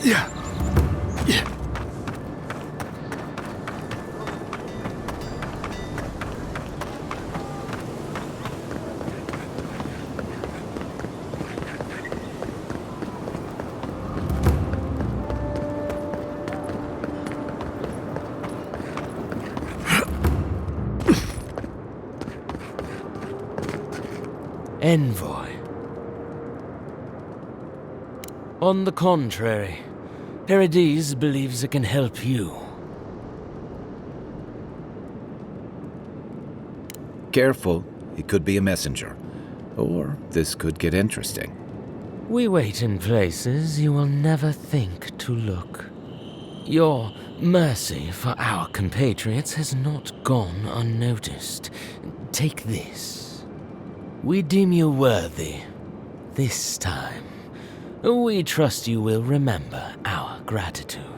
Yeah. Yeah. Envoy. On the contrary, Paradis believes it can help you. Careful, he could be a messenger. Or this could get interesting. We wait in places you will never think to look. Your mercy for our compatriots has not gone unnoticed. Take this. We deem you worthy. This time. We trust you will remember our gratitude.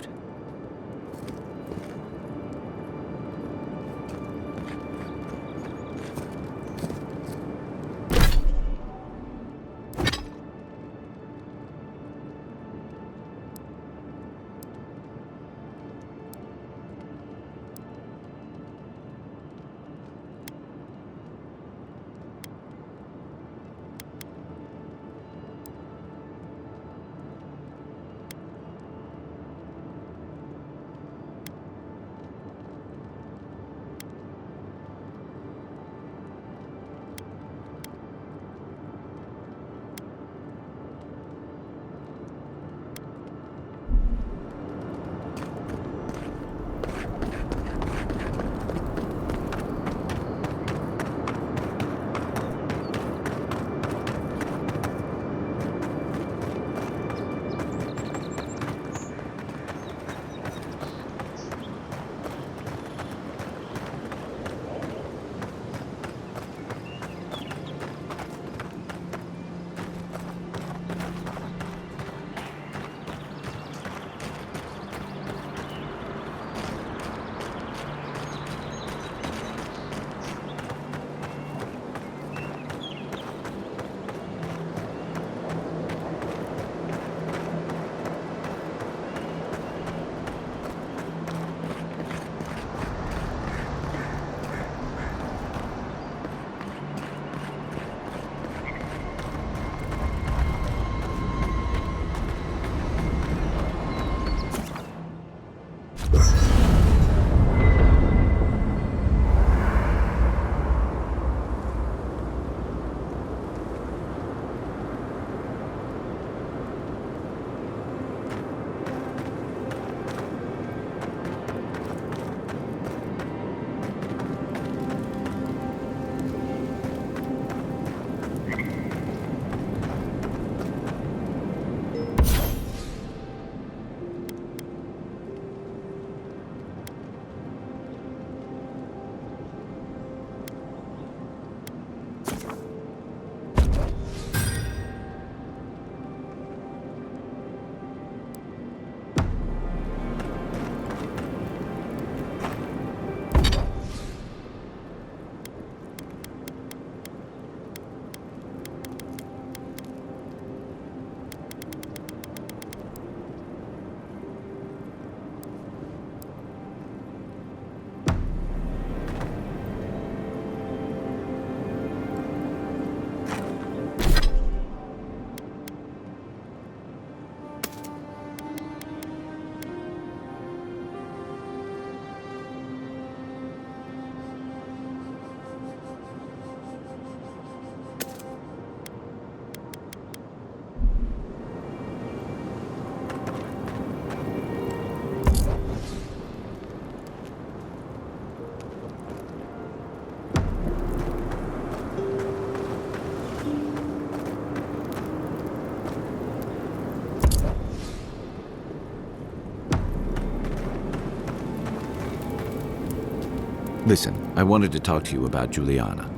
Listen, I wanted to talk to you about Juliana.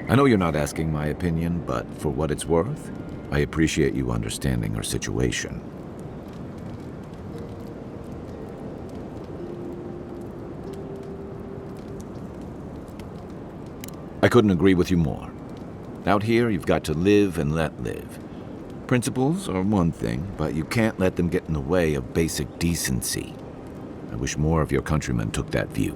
I know you're not asking my opinion, but for what it's worth, I appreciate you understanding her situation. I couldn't agree with you more. Out here, you've got to live and let live. Principles are one thing, but you can't let them get in the way of basic decency. I wish more of your countrymen took that view.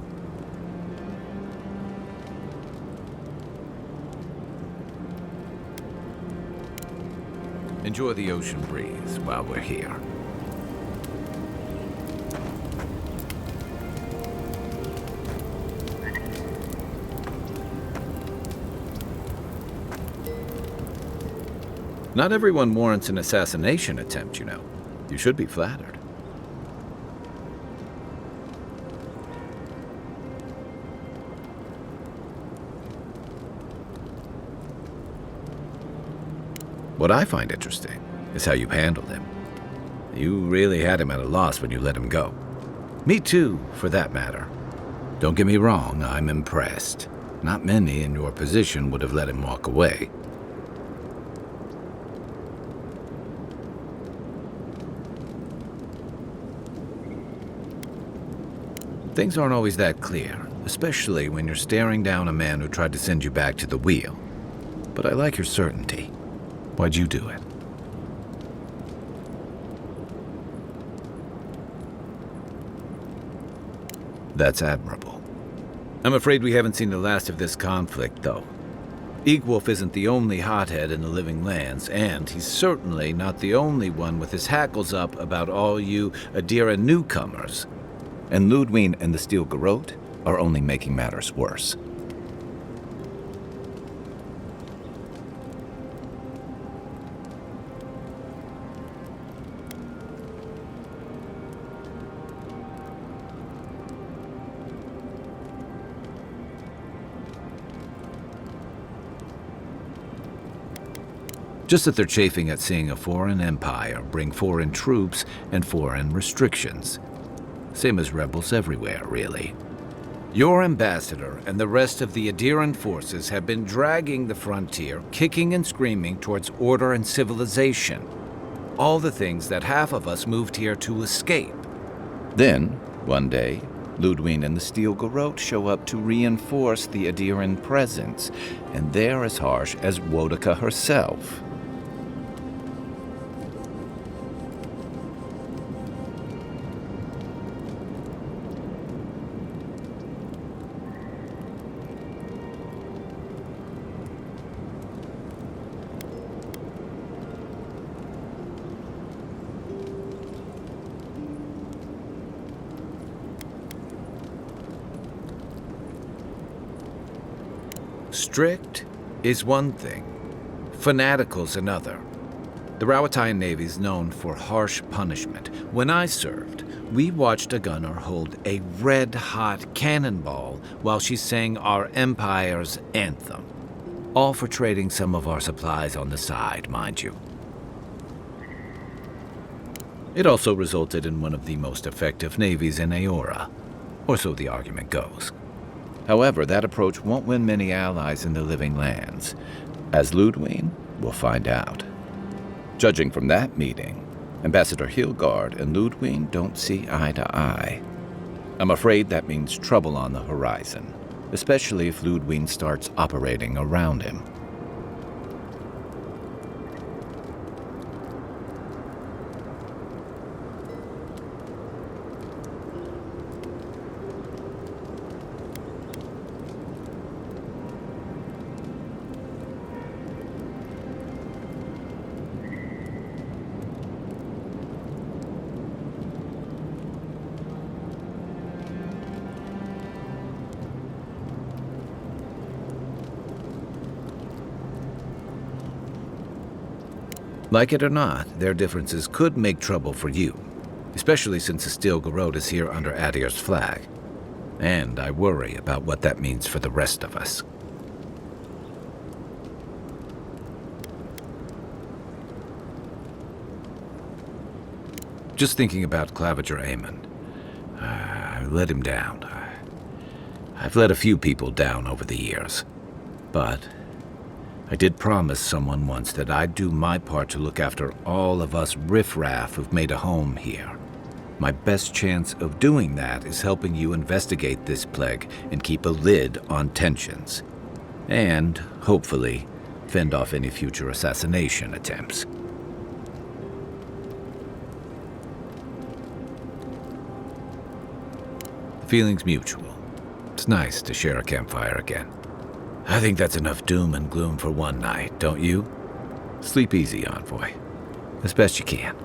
Enjoy the ocean breeze while we're here. Not everyone warrants an assassination attempt, you know. You should be flattered. What I find interesting is how you handled him. You really had him at a loss when you let him go. Me too, for that matter. Don't get me wrong, I'm impressed. Not many in your position would have let him walk away. Things aren't always that clear, especially when you're staring down a man who tried to send you back to the wheel. But I like your certainty. Why'd you do it? That's admirable. I'm afraid we haven't seen the last of this conflict, though. Eagwolf isn't the only hothead in the Living Lands, and he's certainly not the only one with his hackles up about all you Adira newcomers. And Ludwig and the Steel Garrote are only making matters worse. Just that they're chafing at seeing a foreign empire bring foreign troops and foreign restrictions. Same as rebels everywhere, really. Your ambassador and the rest of the Adiran forces have been dragging the frontier, kicking and screaming towards order and civilization. All the things that half of us moved here to escape. Then, one day, Ludwig and the Steel Garrote show up to reinforce the Adiran presence, and they're as harsh as Wodaka herself. Strict is one thing, fanatical's another. The Rawatayan Navy's known for harsh punishment. When I served, we watched a gunner hold a red-hot cannonball while she sang our empire's anthem. All for trading some of our supplies on the side, mind you. It also resulted in one of the most effective navies in Aora, or so the argument goes. However, that approach won't win many allies in the Living Lands. As Ludwig will find out. Judging from that meeting, Ambassador Hilgard and Ludwig don't see eye to eye. I'm afraid that means trouble on the horizon, especially if Ludwig starts operating around him. Like it or not, their differences could make trouble for you, especially since the Steel Garrote is here under Adir's flag. And I worry about what that means for the rest of us. Just thinking about Claviger Amon. I let him down. I've let a few people down over the years, but I did promise someone once that I'd do my part to look after all of us riffraff who've made a home here. My best chance of doing that is helping you investigate this plague and keep a lid on tensions. And, hopefully, fend off any future assassination attempts. Feelings mutual. It's nice to share a campfire again. I think that's enough doom and gloom for one night, don't you? Sleep easy, Envoy. As best you can.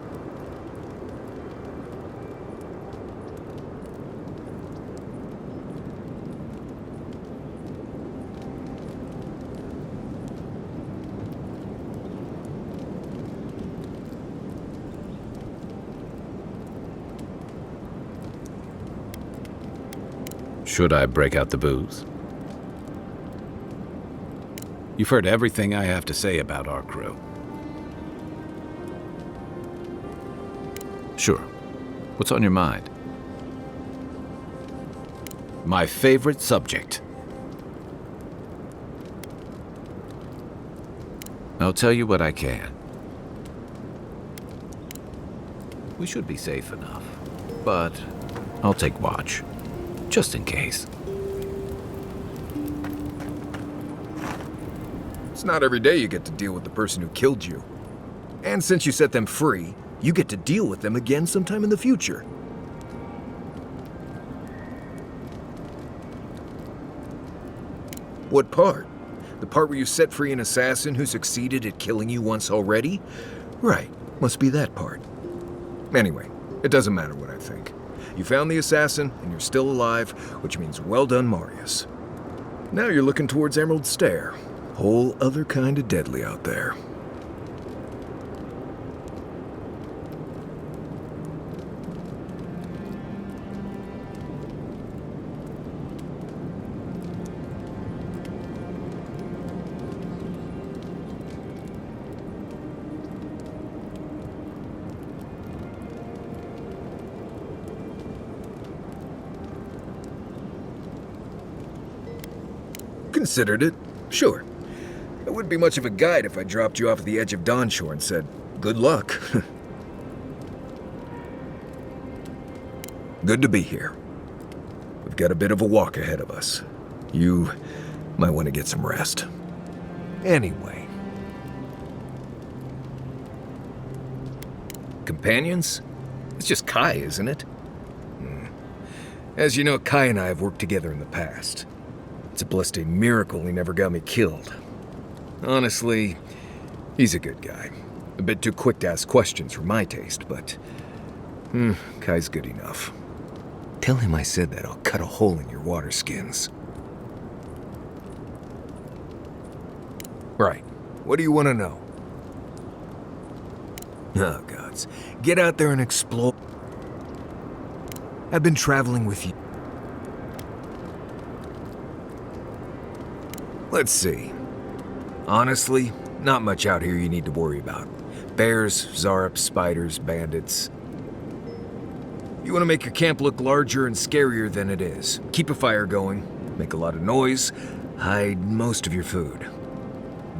Should I break out the booze? You've heard everything I have to say about our crew. Sure. What's on your mind? My favorite subject. I'll tell you what I can. We should be safe enough, but I'll take watch. Just in case. It's not every day you get to deal with the person who killed you. And since you set them free, you get to deal with them again sometime in the future. What part? The part where you set free an assassin who succeeded at killing you once already? Right, must be that part. Anyway, it doesn't matter what I think. You found the assassin, and you're still alive, which means well done, Marius. Now you're looking towards Emerald Stair. Whole other kind of deadly out there. Considered it, sure. It wouldn't be much of a guide if I dropped you off at the edge of Dawnshore and said, good luck. Good to be here. We've got a bit of a walk ahead of us. You might want to get some rest. Anyway. Companions? It's just Kai, isn't it? As you know, Kai and I have worked together in the past. It's a blessed miracle he never got me killed. Honestly, he's a good guy. A bit too quick to ask questions for my taste, but Kai's good enough. Tell him I said that I'll cut a hole in your water skins. Right. What do you want to know? Oh, gods. Get out there and explore. I've been traveling with you. Let's see. Honestly, not much out here you need to worry about. Bears, Zarps, spiders, bandits. You want to make your camp look larger and scarier than it is. Keep a fire going, make a lot of noise, hide most of your food.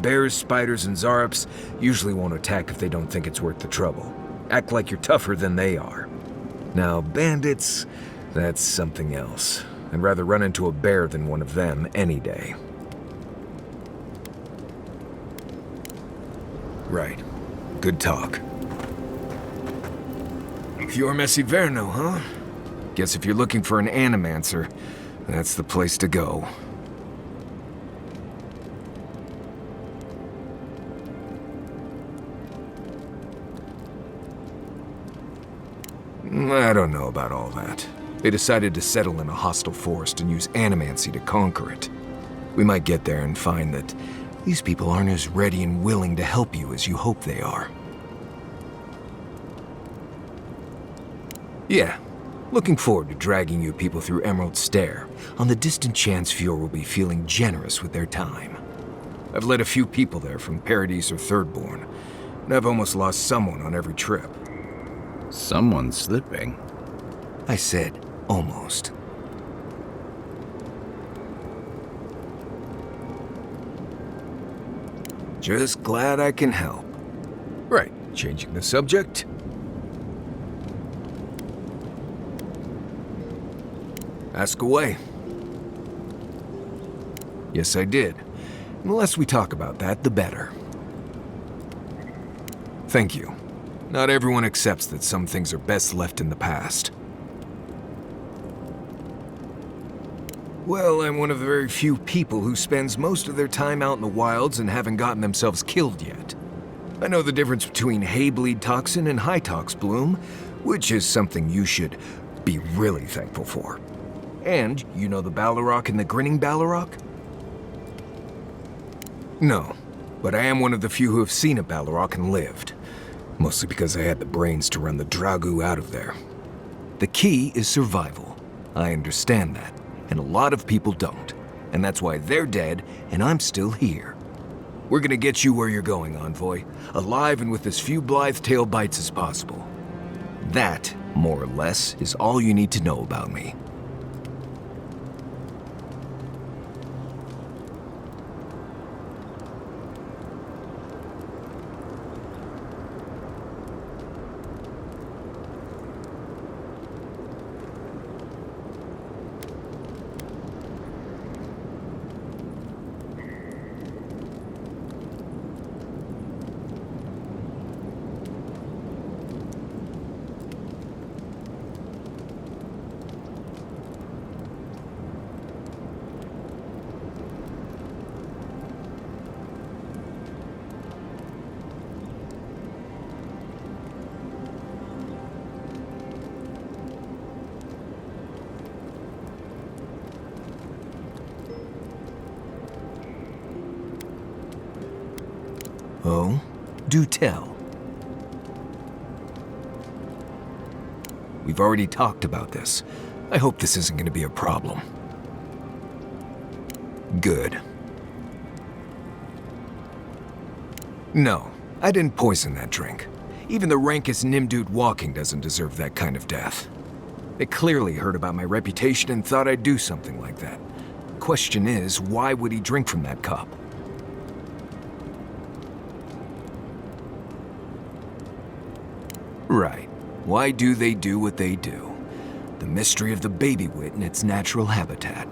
Bears, spiders, and Zarps usually won't attack if they don't think it's worth the trouble. Act like you're tougher than they are. Now, bandits, that's something else. I'd rather run into a bear than one of them any day. Right. Good talk. Pure Messiverno, huh? Guess if you're looking for an animancer, that's the place to go. I don't know about all that. They decided to settle in a hostile forest and use animancy to conquer it. We might get there and find that these people aren't as ready and willing to help you as you hope they are. Yeah, looking forward to dragging you people through Emerald Stair, on the distant chance Fjord will be feeling generous with their time. I've led a few people there from Paradise or Thirdborn, and I've almost lost someone on every trip. Someone's slipping. I said, almost. Just glad I can help. Right, changing the subject. Ask away. Yes, I did. The less we talk about that, the better. Thank you. Not everyone accepts that some things are best left in the past. Well, I'm one of the very few people who spends most of their time out in the wilds and haven't gotten themselves killed yet. I know the difference between hay-bleed toxin and high-tox bloom, which is something you should be really thankful for. And you know the Ballarok and the Grinning Ballarok? No, but I am one of the few who have seen a Ballarok and lived. Mostly because I had the brains to run the Dragu out of there. The key is survival. I understand that, and a lot of people don't. And that's why they're dead, and I'm still here. We're gonna get you where you're going, Envoy. Alive and with as few blithe-tail bites as possible. That, more or less, is all you need to know about me. Oh? Do tell. We've already talked about this. I hope this isn't going to be a problem. Good. No, I didn't poison that drink. Even the rankest Nimdude walking doesn't deserve that kind of death. They clearly heard about my reputation and thought I'd do something like that. Question is, why would he drink from that cup? Right. Why do they do what they do? The mystery of the baby wit in its natural habitat.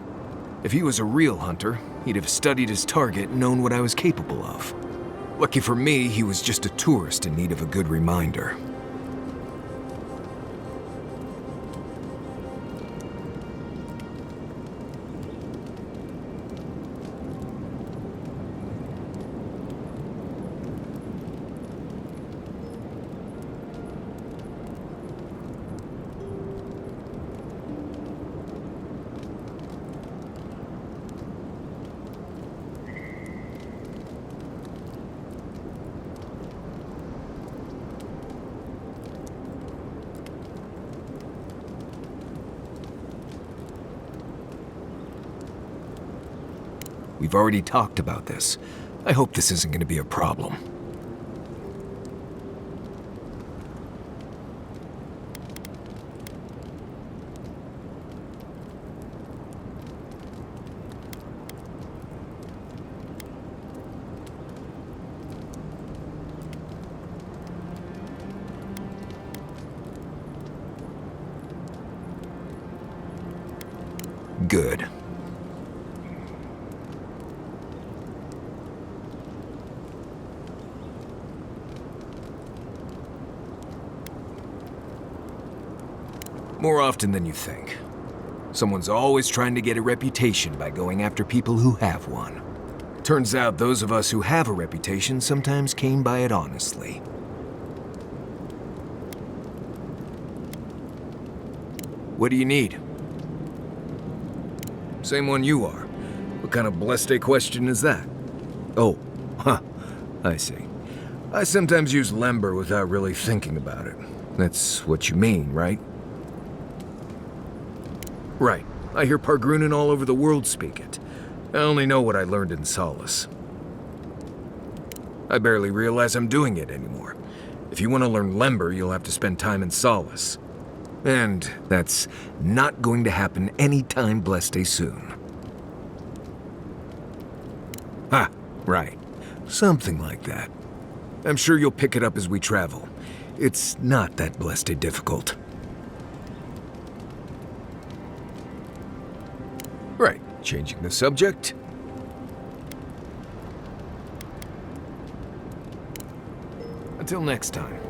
If he was a real hunter, he'd have studied his target and known what I was capable of. Lucky for me, he was just a tourist in need of a good reminder. We've already talked about this. I hope this isn't going to be a problem. Good. More often than you think. Someone's always trying to get a reputation by going after people who have one. Turns out those of us who have a reputation sometimes came by it honestly. What do you need? Same one you are. What kind of blessed question is that? Oh, huh, I see. I sometimes use Lember without really thinking about it. That's what you mean, right? Right. I hear Pargrunen all over the world speak it. I only know what I learned in Solace. I barely realize I'm doing it anymore. If you want to learn Lember, you'll have to spend time in Solace. And that's not going to happen anytime blessed soon. Ah, right. Something like that. I'm sure you'll pick it up as we travel. It's not that blessed difficult. Right, changing the subject. Until next time.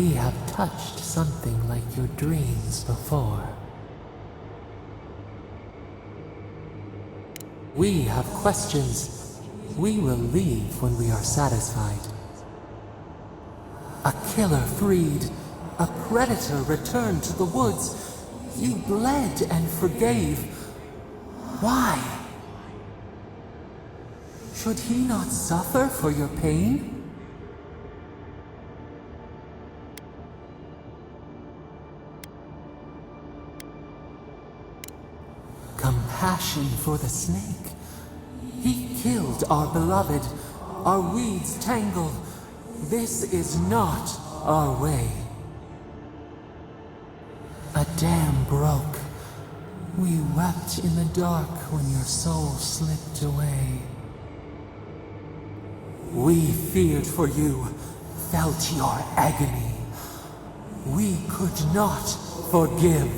We have touched something like your dreams before. We have questions. We will leave when we are satisfied. A killer freed. A predator returned to the woods. You bled and forgave. Why? Should he not suffer for your pain? Compassion for the snake. He killed our beloved. Our weeds tangle. This is not our way. A dam broke. We wept in the dark when your soul slipped away. We feared for you, felt your agony. We could not forgive.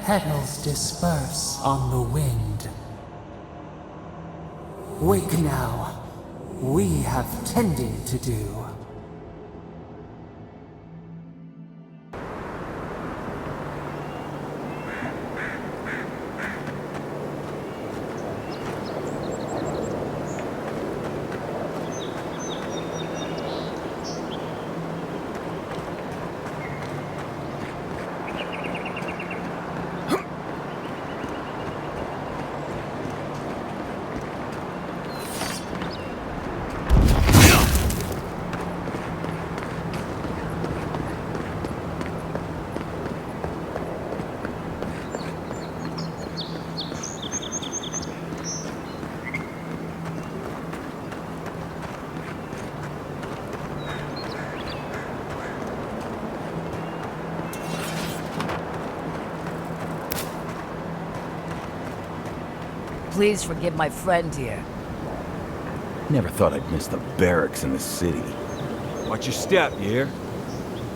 Petals disperse on the wind. Wake now. We have tending to do. Please forgive my friend here. Never thought I'd miss the barracks in the city. Watch your step, you hear?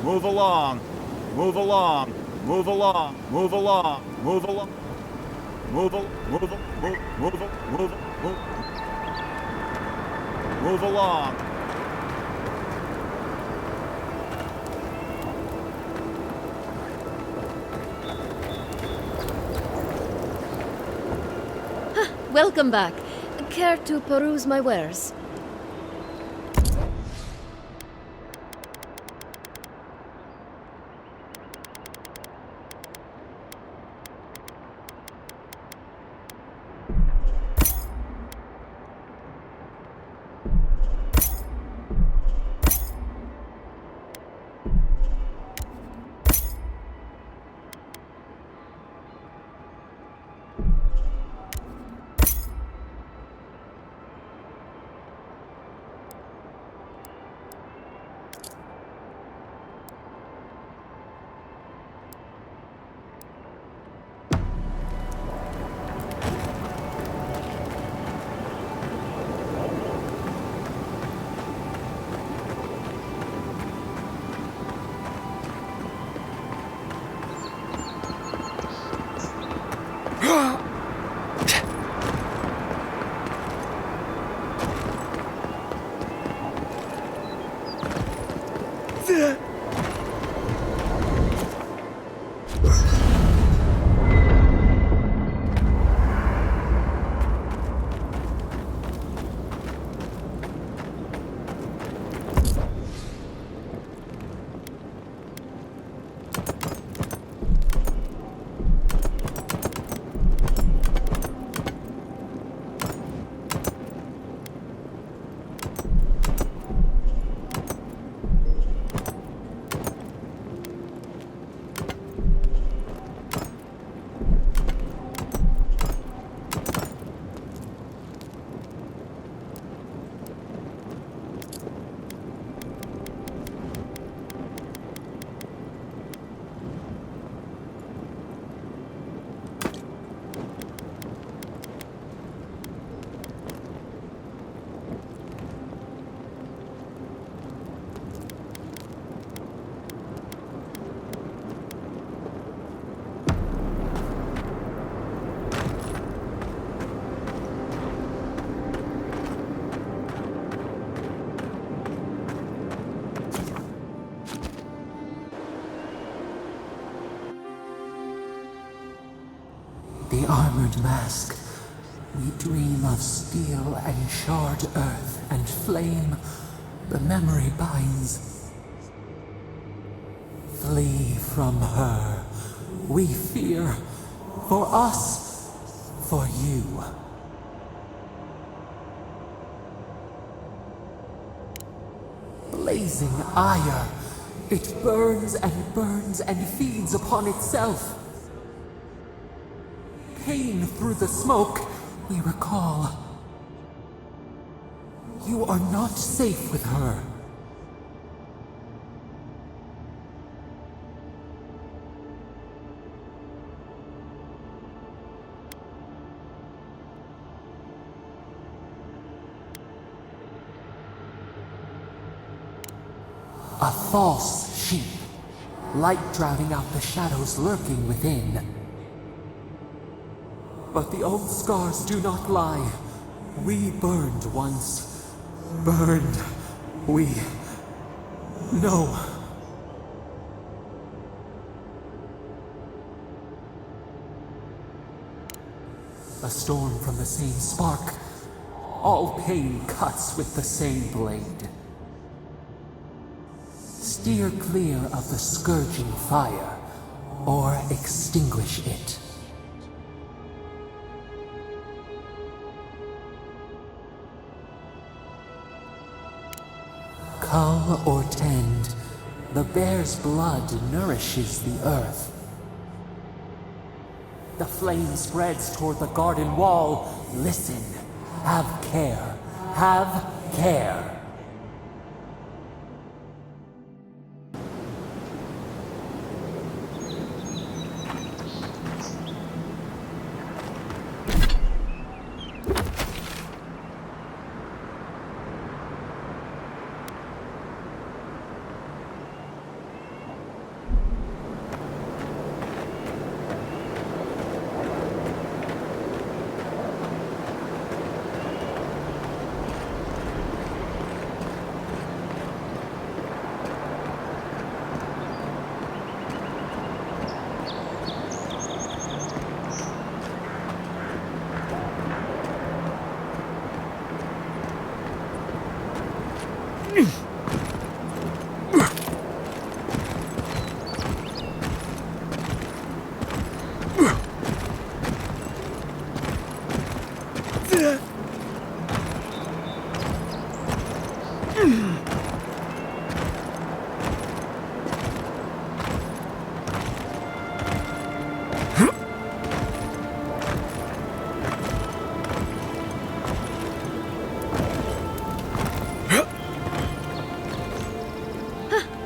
Move along. Move along. Move along. Move along. Move along. Move al- move al- move move al- move al- move move along. Welcome back. Care to peruse my wares? the armored mask, we dream of steel and charred earth and flame the memory binds. Flee from her. We fear. For us. For you. Blazing ire. It burns and feeds upon itself. Pain through the smoke, we recall. You are not safe with her. A false sheep. Light drowning out the shadows lurking within. But the old scars do not lie. We burned once. Burned. We know. A storm from the same spark. All pain cuts with the same blade. Steer clear of the scourging fire, or extinguish it. Cull or tend, the bear's blood nourishes the earth. The flame spreads toward the garden wall. Listen. Have care. Have care.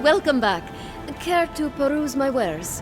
Welcome back. Care to peruse my wares?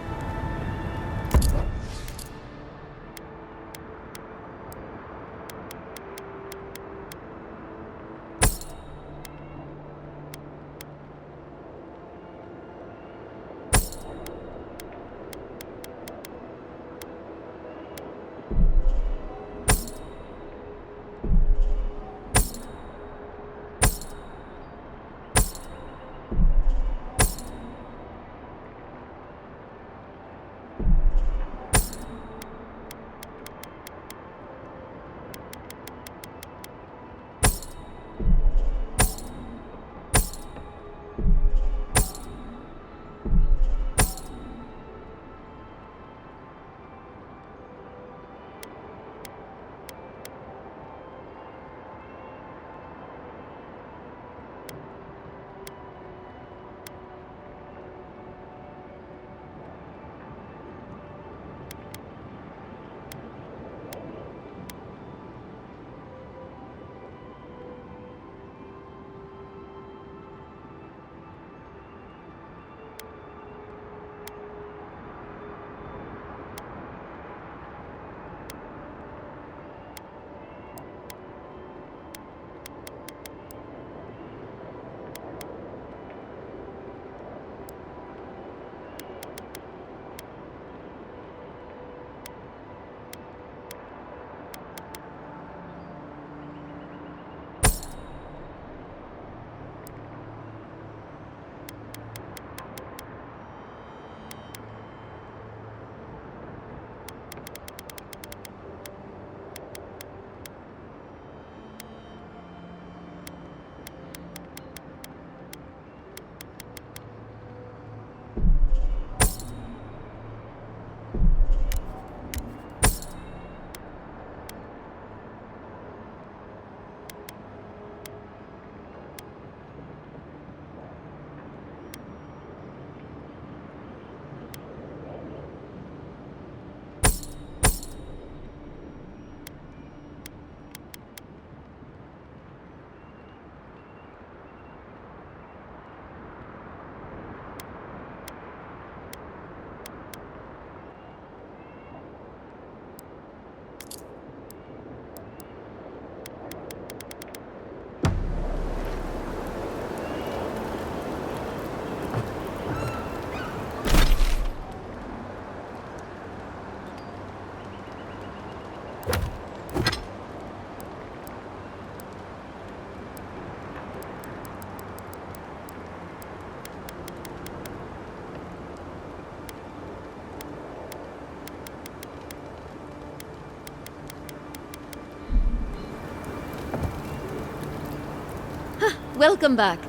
Welcome back.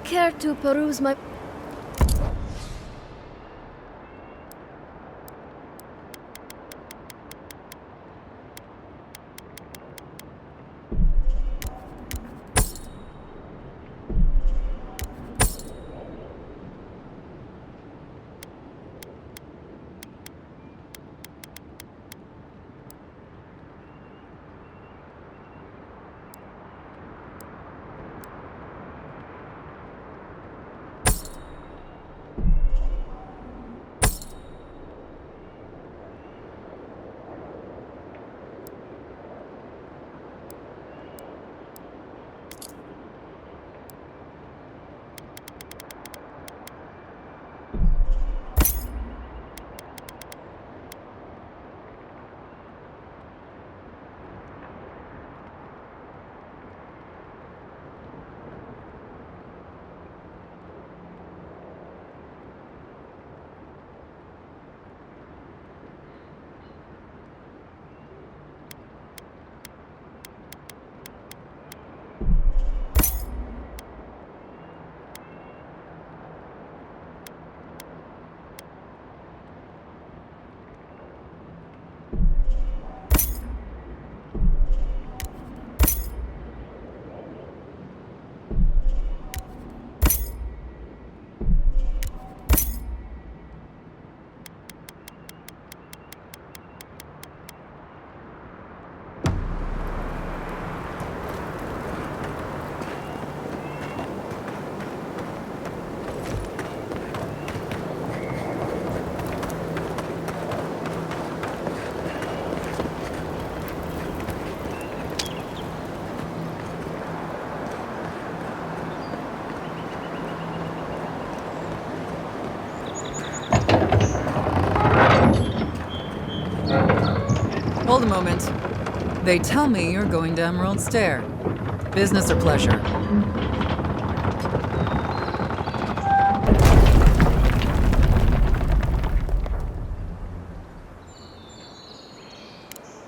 Care to peruse my... Hold a moment. They tell me you're going to Emerald Stair. Business or pleasure?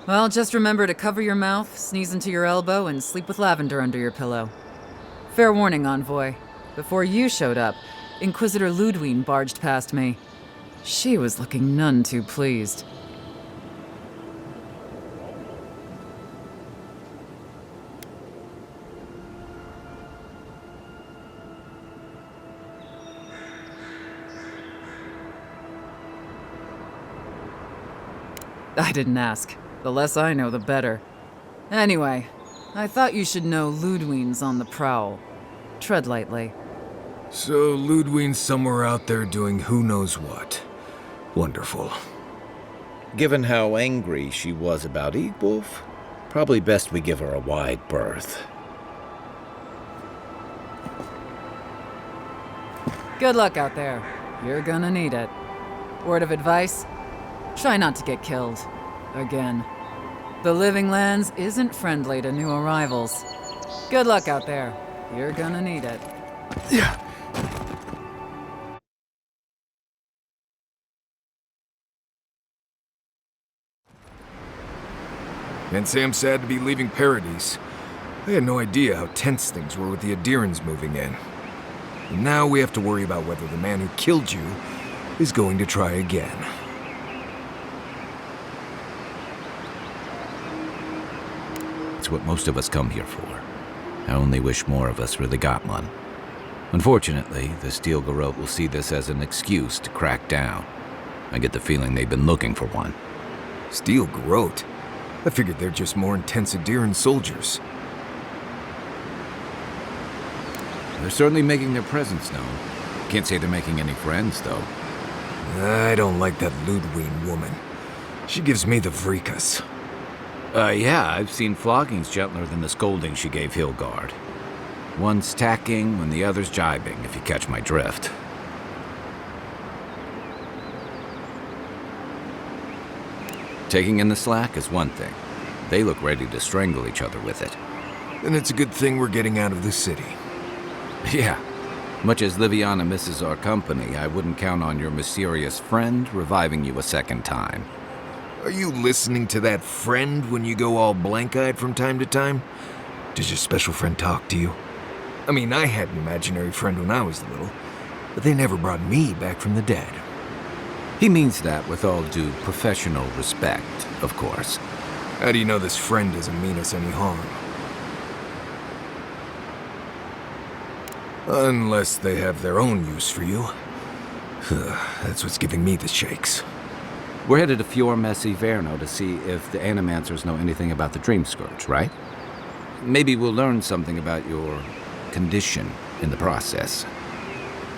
Well, just remember to cover your mouth, sneeze into your elbow, and sleep with lavender under your pillow. Fair warning, Envoy. Before you showed up, Inquisitor Ludwine barged past me. She was looking none too pleased. I didn't ask. The less I know, the better. Anyway, I thought you should know Ludwine's on the prowl. Tread lightly. So Ludwine's somewhere out there doing who knows what. Wonderful. Given how angry she was about Eagwolf, probably best we give her a wide berth. Good luck out there. You're gonna need it. Word of advice? Try not to get killed. Again. The Living Lands isn't friendly to new arrivals. Good luck out there. You're gonna need it. Yeah. Can't say I'm sad to be leaving Paradise. I had no idea how tense things were with the Adirans moving in. And now we have to worry about whether the man who killed you is going to try again. It's what most of us come here for. I only wish more of us really got one. Unfortunately, the Steel Garrote will see this as an excuse to crack down. I get the feeling they've been looking for one. Steel Garrote? I figured they're just more intense Adiran soldiers. They're certainly making their presence known. Can't say they're making any friends, though. I don't like that Ludwine woman. She gives me the freakus. Yeah, I've seen floggings gentler than the scolding she gave Hilgard. One's tacking when the other's jibing, if you catch my drift. Taking in the slack is one thing. They look ready to strangle each other with it. Then it's a good thing we're getting out of the city. Yeah. Much as Liviana misses our company, I wouldn't count on your mysterious friend reviving you a second time. Are you listening to that friend when you go all blank-eyed from time to time? Does your special friend talk to you? I mean, I had an imaginary friend when I was little, but they never brought me back from the dead. He means that with all due professional respect, of course. How do you know this friend doesn't mean us any harm? Unless they have their own use for you. That's what's giving me the shakes. We're headed to Fior Messi Verno to see if the Animancers know anything about the Dream Scourge, right? Maybe we'll learn something about your condition in the process.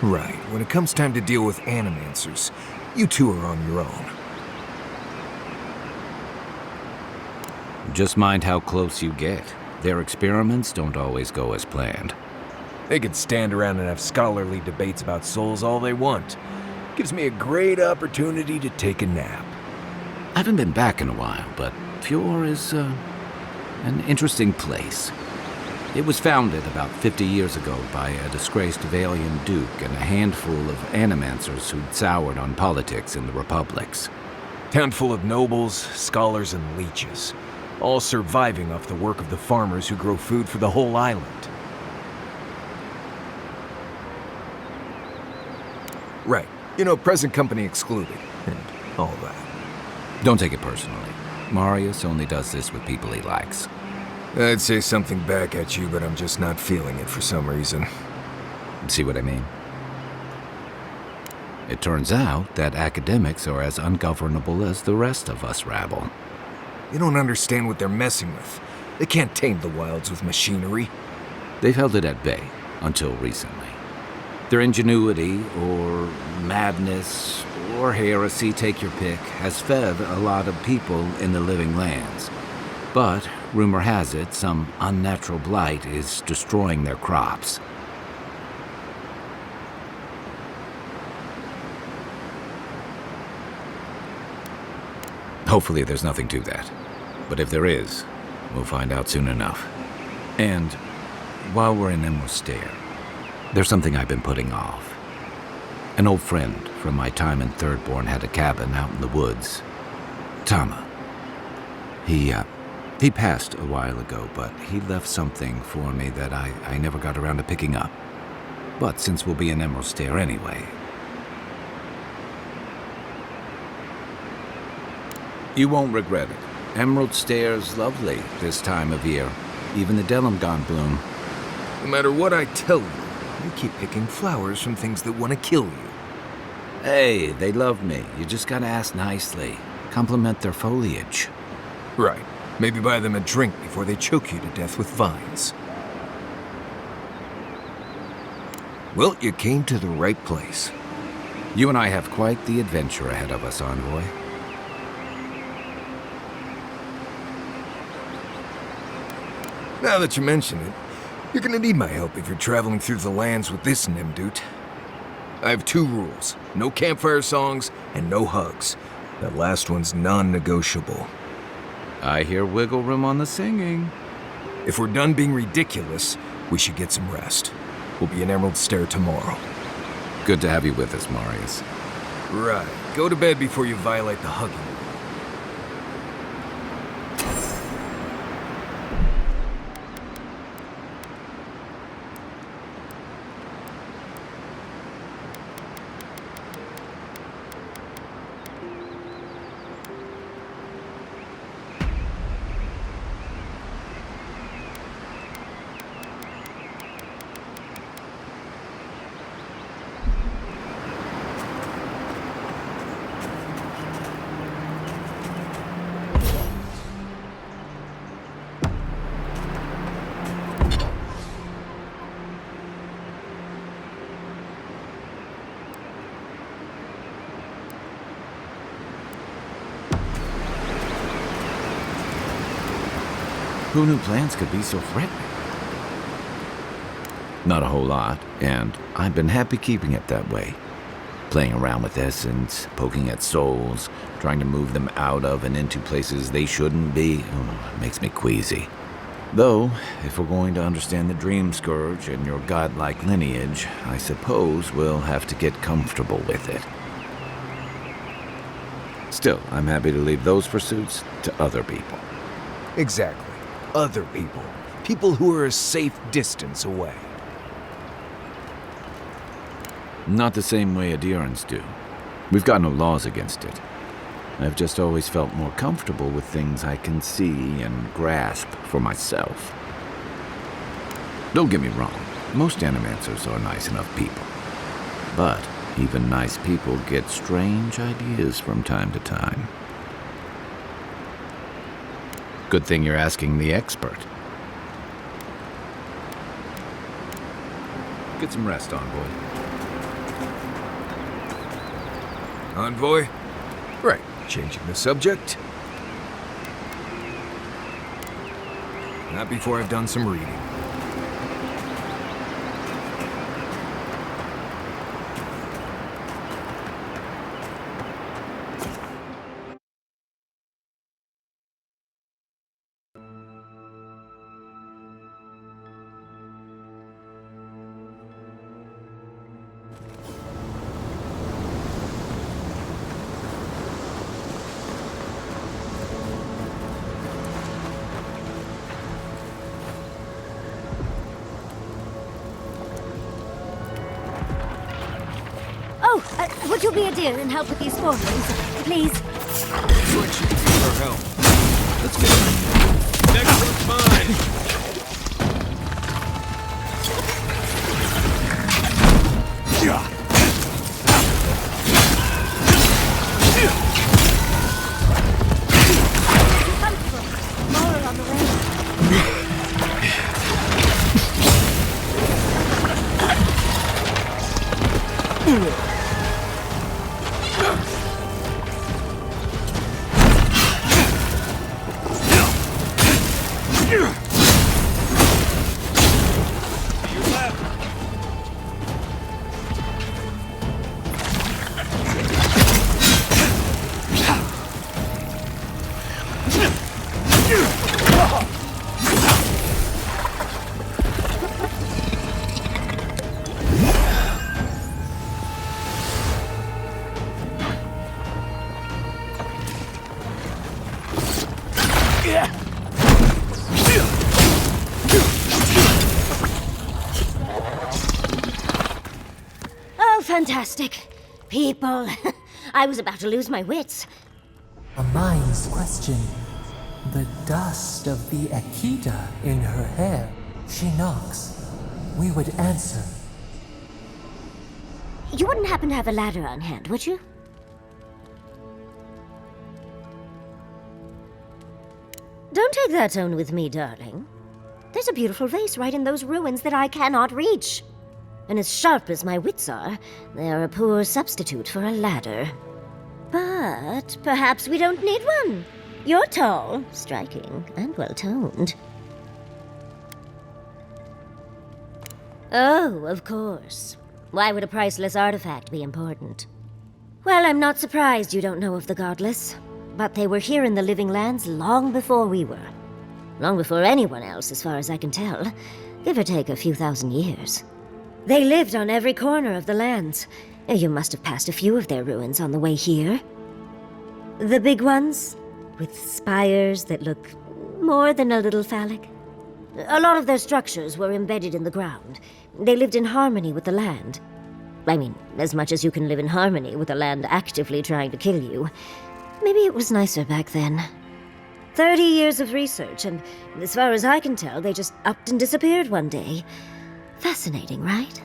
Right. When it comes time to deal with Animancers, you two are on your own. Just mind how close you get. Their experiments don't always go as planned. They could stand around and have scholarly debates about souls all they want. Gives me a great opportunity to take a nap. I haven't been back in a while, but Fior is an interesting place. It was founded about 50 years ago by a disgraced Valian duke and a handful of Animancers who'd soured on politics in the republics. Town full of nobles, scholars, and leeches, all surviving off the work of the farmers who grow food for the whole island. Right. You know, present company excluded, and all that. Don't take it personally. Marius only does this with people he likes. I'd say something back at you, but I'm just not feeling it for some reason. See what I mean? It turns out that academics are as ungovernable as the rest of us rabble. You don't understand what they're messing with. They can't tame the wilds with machinery. They've held it at bay until recently. Their ingenuity, or madness, or heresy, take your pick, has fed a lot of people in the living lands. But, rumor has it, some unnatural blight is destroying their crops. Hopefully there's nothing to that. But if there is, we'll find out soon enough. And while we're in Emerald Stair, there's something I've been putting off. An old friend from my time in Thirdborn had a cabin out in the woods. Tama. He passed a while ago, but he left something for me that I never got around to picking up. But since we'll be in Emerald Stair anyway... You won't regret it. Emerald Stair's lovely this time of year. Even the Delimgon bloom. No matter what I tell you, you keep picking flowers from things that want to kill you. Hey, they love me. You just gotta ask nicely. Compliment their foliage. Right. Maybe buy them a drink before they choke you to death with vines. Well, you came to the right place. You and I have quite the adventure ahead of us, Envoy. Now that you mention it, you're gonna need my help if you're traveling through the lands with this Nimdut. I have 2 rules. No campfire songs and no hugs. That last one's non-negotiable. I hear wiggle room on the singing. If we're done being ridiculous, we should get some rest. We'll be in Emerald Stair tomorrow. Good to have you with us, Marius. Right. Go to bed before you violate the hugging rule. Who knew plants could be so threatening? Not a whole lot, and I've been happy keeping it that way. Playing around with essence, poking at souls, trying to move them out of and into places they shouldn't be, it makes me queasy. Though, if we're going to understand the Dream Scourge and your godlike lineage, I suppose we'll have to get comfortable with it. Still, I'm happy to leave those pursuits to other people. Exactly. Other people. People who are a safe distance away. Not the same way adherents do. We've got no laws against it. I've just always felt more comfortable with things I can see and grasp for myself. Don't get me wrong, most animancers are nice enough people. But even nice people get strange ideas from time to time. Good thing you're asking the expert. Get some rest, Envoy. Envoy? Right, changing the subject. Not before I've done some reading. Would you be a dear and help with these forms, please? Switch for help. Let's get it. Next one's mine. More on the way. Oh, fantastic. People. I was about to lose my wits. A mind's question. The dust of the Akita in her hair. She knocks. We would answer. You wouldn't happen to have a ladder on hand, would you? Don't take that tone with me, darling. There's a beautiful vase right in those ruins that I cannot reach. And as sharp as my wits are, they are a poor substitute for a ladder. But perhaps we don't need one. You're tall, striking, and well-toned. Oh, of course. Why would a priceless artifact be important? Well, I'm not surprised you don't know of the Godless. But they were here in the Living Lands long before we were. Long before anyone else, as far as I can tell. Give or take a few thousand years. They lived on every corner of the lands. You must have passed a few of their ruins on the way here. The big ones, with spires that look more than a little phallic. A lot of their structures were embedded in the ground. They lived in harmony with the land. I mean, as much as you can live in harmony with the land actively trying to kill you. Maybe it was nicer back then. 30 years of research, and as far as I can tell, they just upped and disappeared one day. Fascinating, right?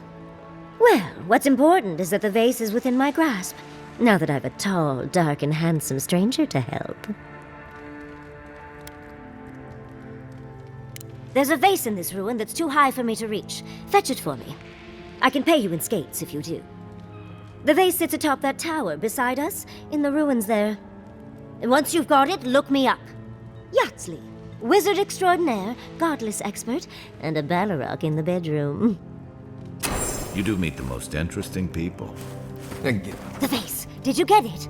Well, what's important is that the vase is within my grasp, now that I've a tall, dark, and handsome stranger to help. There's a vase in this ruin that's too high for me to reach. Fetch it for me. I can pay you in skates if you do. The vase sits atop that tower beside us, in the ruins there. And once you've got it, look me up. Yatsley, wizard extraordinaire, godless expert, and a Balrog in the bedroom. You do meet the most interesting people. Thank you. The vase, did you get it?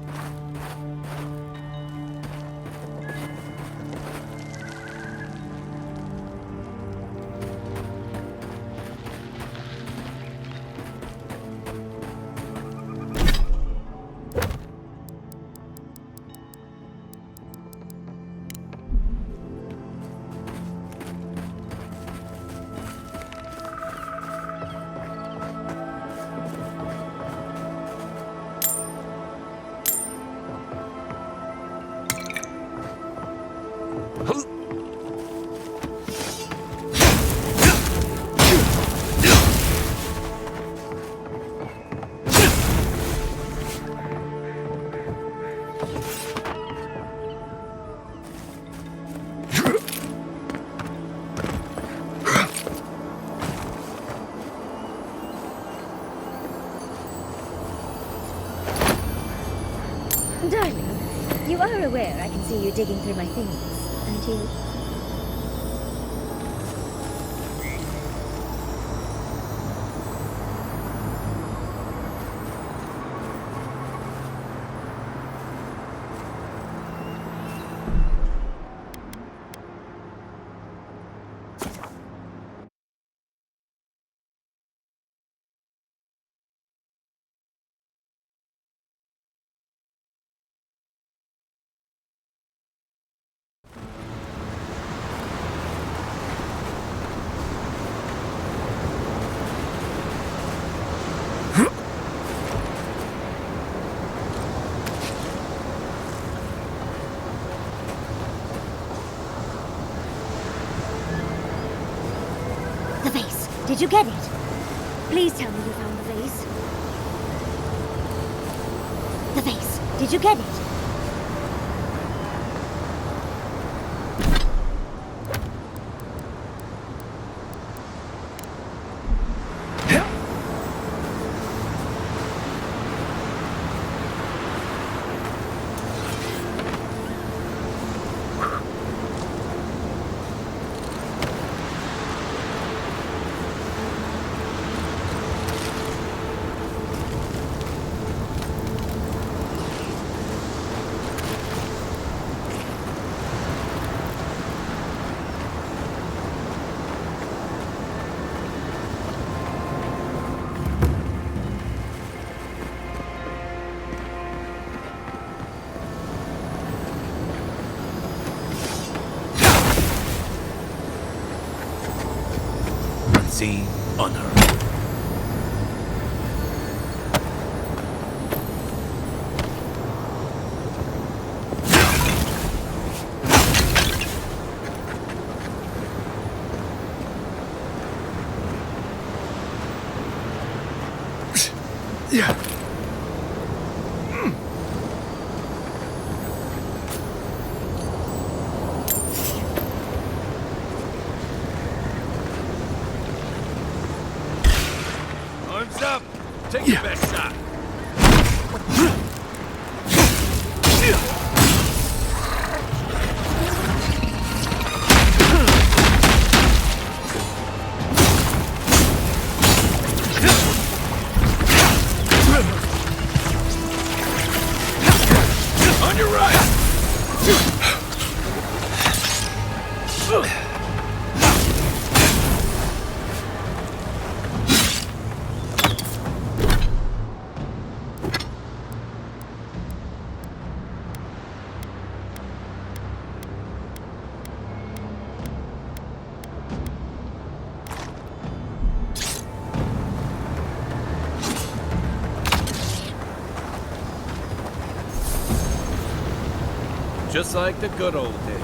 Darling, you are aware I can see you digging through my things, aren't you? The vase. Did you get it? Please tell me you found the vase. The vase. Did you get it? Unseen, unheard. Yeah. Arms up! Take your best shot! On your right! Just like the good old days.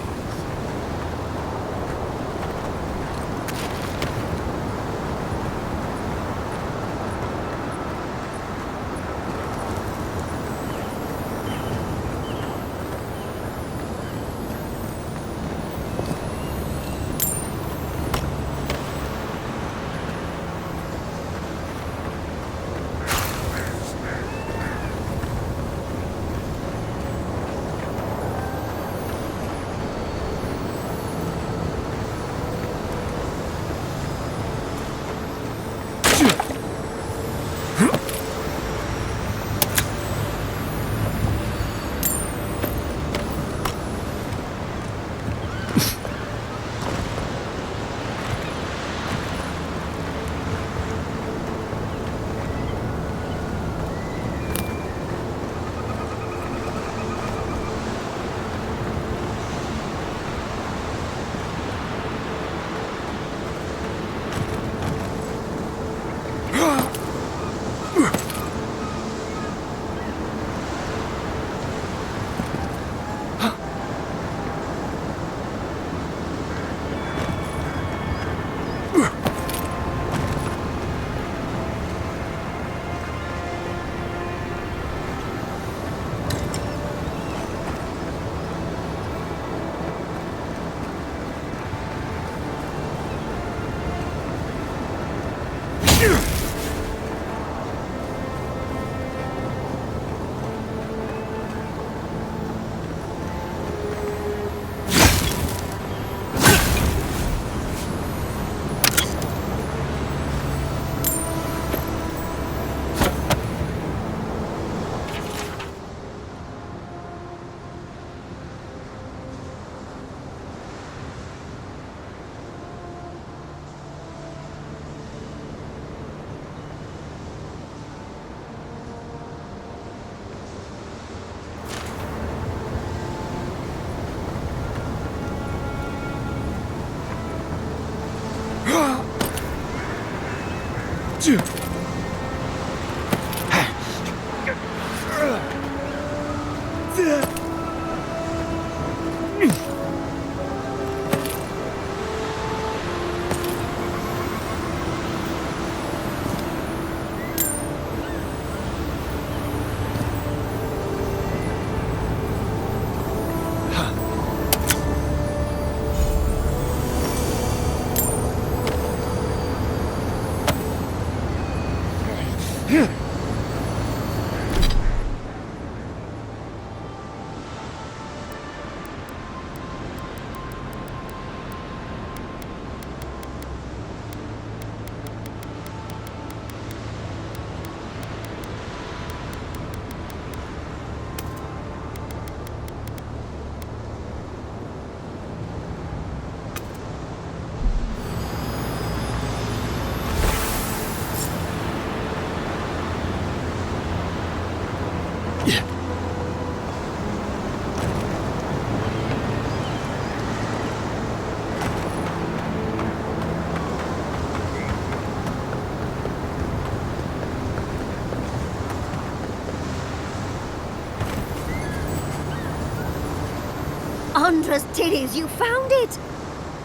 Andra's titties, you found it!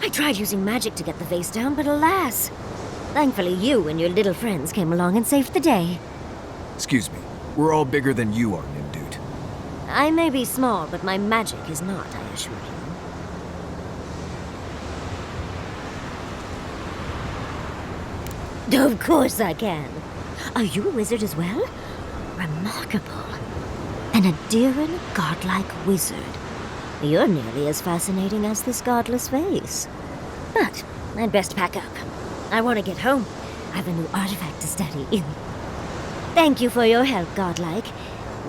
I tried using magic to get the vase down, but alas. Thankfully you and your little friends came along and saved the day. Excuse me. We're all bigger than you are, Nimdude. I may be small, but my magic is not, I assure you. Of course I can. Are you a wizard as well? Remarkable. An Adiran godlike wizard. You're nearly as fascinating as this godless vase. But I'd best pack up. I want to get home. I have a new artifact to study. Thank you for your help, godlike.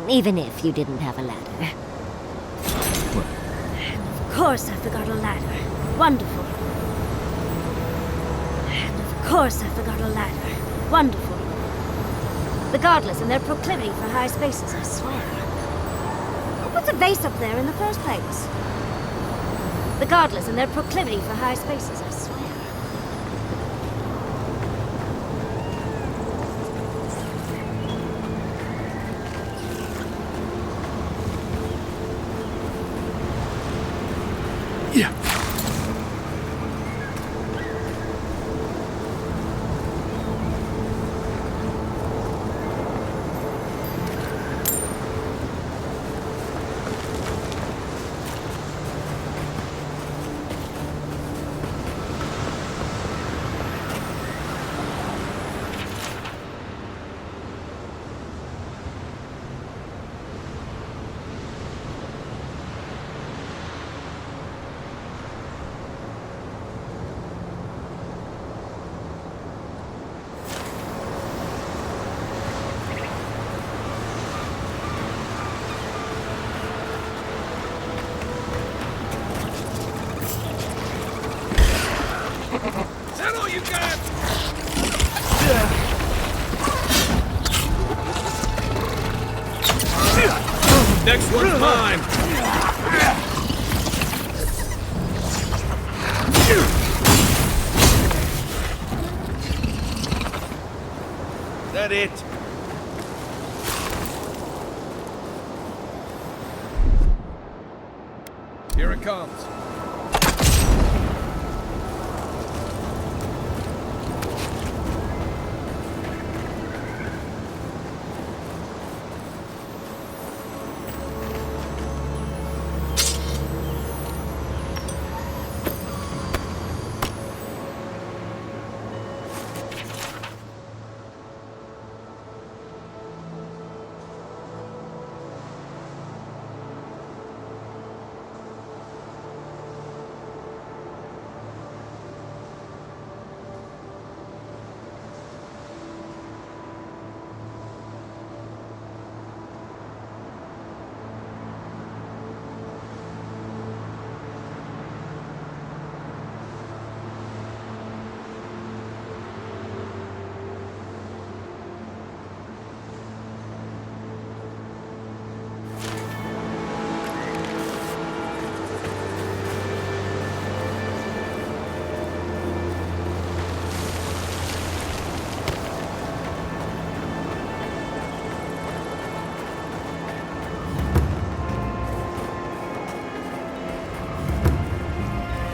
Even if you didn't have a ladder. And of course I forgot a ladder. Wonderful. And of course I forgot a ladder. Wonderful. The godless and their proclivity for high spaces, I swear. What's a vase up there in the first place? The godless and their proclivity for high spaces, I swear. Next one's mine! Is that it? Here it comes.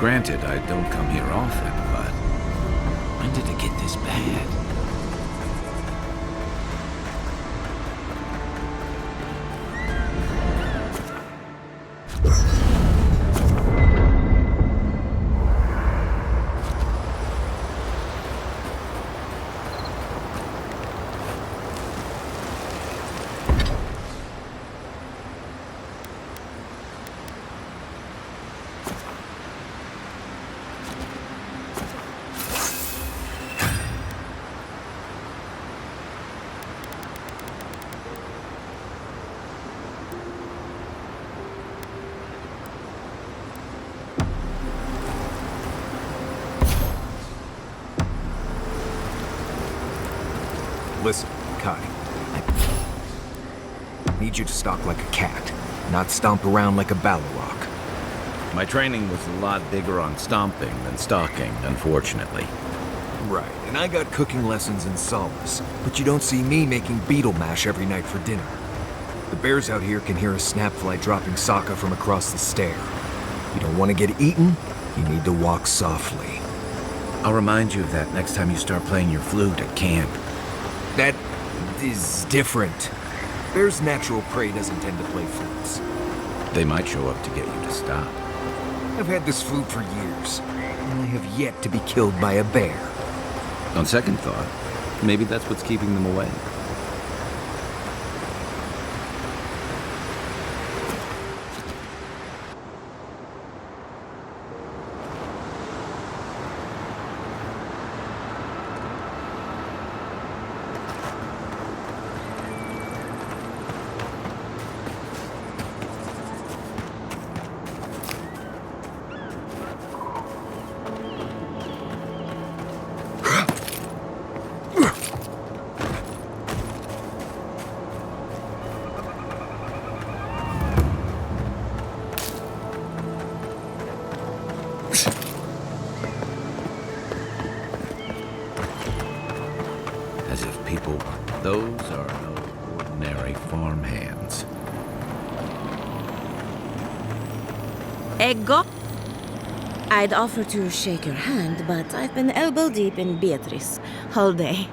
Granted, I don't come here often, but when did it get this bad? Listen, Kai. I need you to stalk like a cat, not stomp around like a Balrog. My training was a lot bigger on stomping than stalking, unfortunately. Right, and I got cooking lessons in Solace, but you don't see me making beetle mash every night for dinner. The bears out here can hear a snapfly dropping Sokka from across the stair. You don't want to get eaten, you need to walk softly. I'll remind you of that next time you start playing your flute at camp. That is different. Bear's natural prey doesn't tend to play flutes. They might show up to get you to stop. I've had this flute for years, and I have yet to be killed by a bear. On second thought, maybe that's what's keeping them away. As if people, those are no ordinary farm hands. Ego? I'd offer to shake your hand, but I've been elbow deep in Beatrice all day.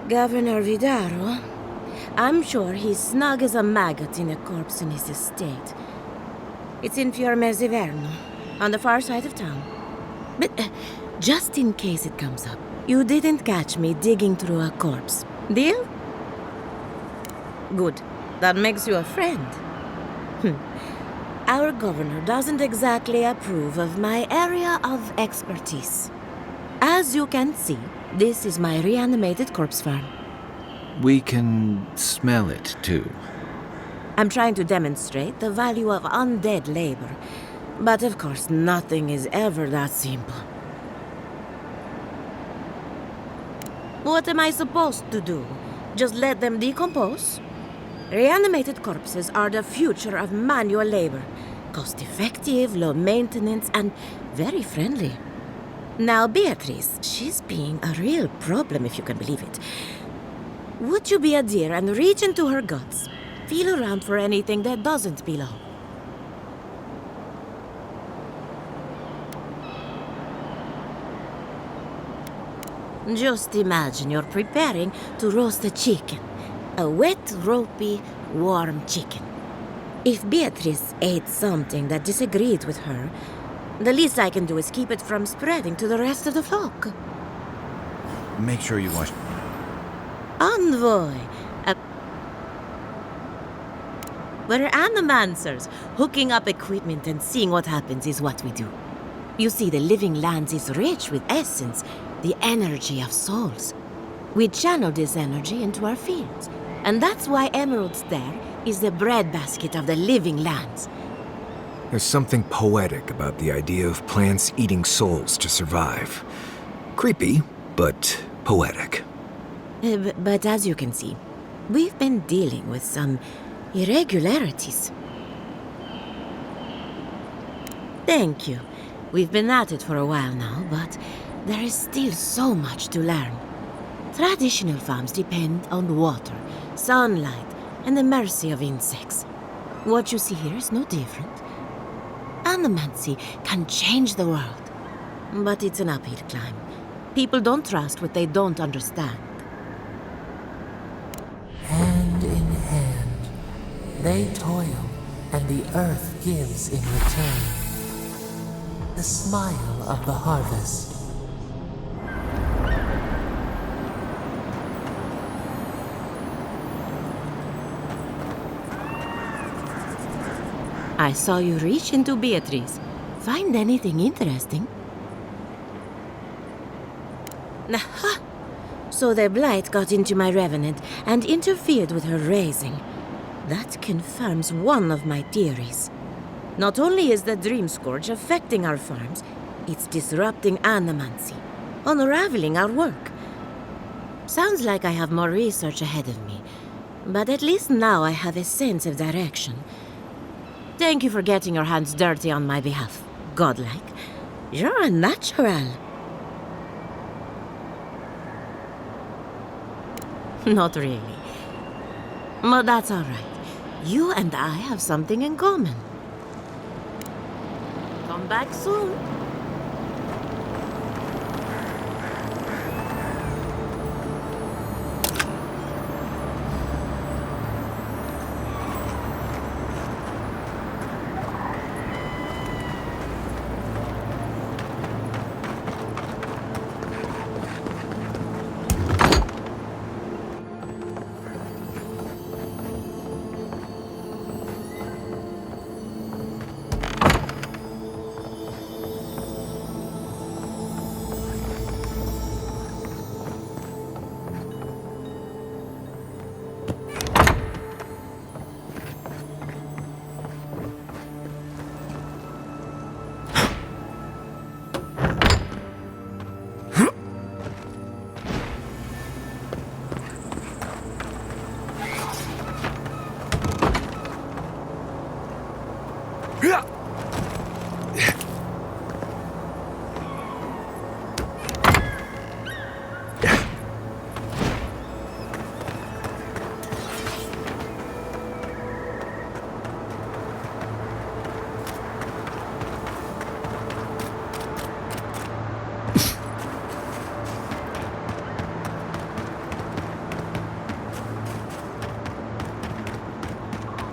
Governor Vidaro? I'm sure he's snug as a maggot in a corpse in his estate. It's in Fiorme Ziverno, on the far side of town. But just in case it comes up, you didn't catch me digging through a corpse. Deal? Good. That makes you a friend. Our governor doesn't exactly approve of my area of expertise. As you can see, this is my reanimated corpse farm. We can smell it, too. I'm trying to demonstrate the value of undead labor. But of course, nothing is ever that simple. What am I supposed to do? Just let them decompose? Reanimated corpses are the future of manual labor. Cost-effective, low maintenance, and very friendly. Now, Beatrice, she's being a real problem, if you can believe it. Would you be a dear and reach into her guts? Feel around for anything that doesn't belong. Just imagine you're preparing to roast a chicken. A wet, ropey, warm chicken. If Beatrice ate something that disagreed with her, the least I can do is keep it from spreading to the rest of the flock. Make sure you wash... Envoy! We're animancers. Hooking up equipment and seeing what happens is what we do. You see, the living lands is rich with essence, the energy of souls. We channel this energy into our fields, and that's why Emerald's there is the breadbasket of the living lands. There's something poetic about the idea of plants eating souls to survive. Creepy, but poetic. But as you can see, we've been dealing with some irregularities. Thank you. We've been at it for a while now, but there is still so much to learn. Traditional farms depend on water, sunlight, and the mercy of insects. What you see here is no different. animancy can change the world. But it's an uphill climb. People don't trust what they don't understand. Hand in hand, they toil, and the earth gives in return. The smile of the harvest. I saw you reach into Beatrice. Find anything interesting? Aha! So the blight got into my revenant and interfered with her raising. That confirms one of my theories. Not only is the Dream Scourge affecting our farms, it's disrupting animancy, unraveling our work. Sounds like I have more research ahead of me, but at least now I have a sense of direction. Thank you for getting your hands dirty on my behalf, godlike. You're a natural. Not really. But that's all right. You and I have something in common. Come back soon.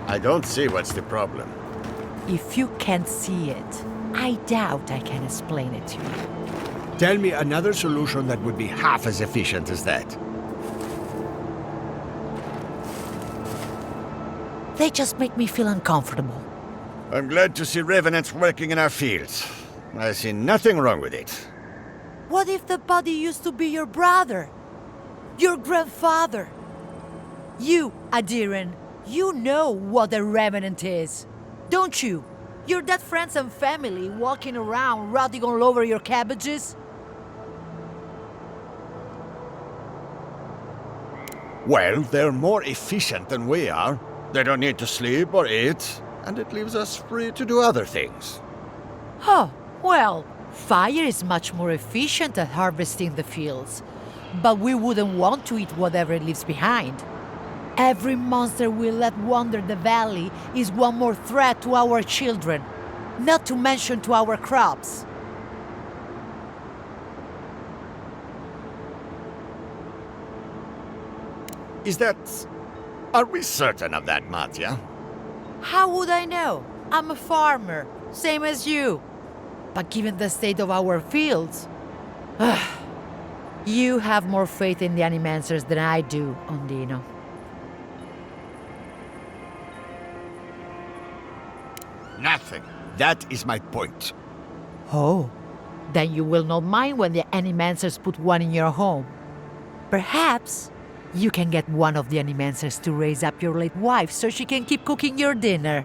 I don't see what's the problem. If you can't see it, I doubt I can explain it to you. Tell me another solution that would be half as efficient as that. They just make me feel uncomfortable. I'm glad to see revenants working in our fields. I see nothing wrong with it. What if the body used to be your brother? Your grandfather? You, Adiran, you know what a revenant is, don't you? Your dead friends and family walking around rotting all over your cabbages? Well, they're more efficient than we are. They don't need to sleep or eat, and it leaves us free to do other things. Oh, well, fire is much more efficient at harvesting the fields, but we wouldn't want to eat whatever it leaves behind. Every monster we let wander the valley is one more threat to our children, not to mention to our crops. Is that... Are we certain of that, Matya? How would I know? I'm a farmer, same as you. But given the state of our fields... you have more faith in the animancers than I do, Ondino. Nothing. That is my point. Oh, then you will not mind when the animancers put one in your home. Perhaps you can get one of the animancers to raise up your late wife so she can keep cooking your dinner.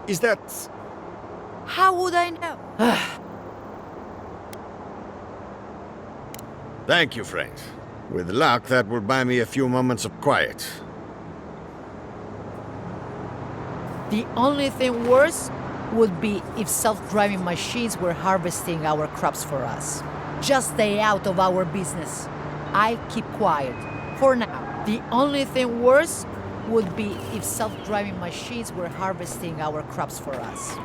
Is that... How would I know? Thank you, friend. With luck, that will buy me a few moments of quiet. The only thing worse would be if self-driving machines were harvesting our crops for us. Just stay out of our business. I keep quiet. For now. The only thing worse would be if self-driving machines were harvesting our crops for us.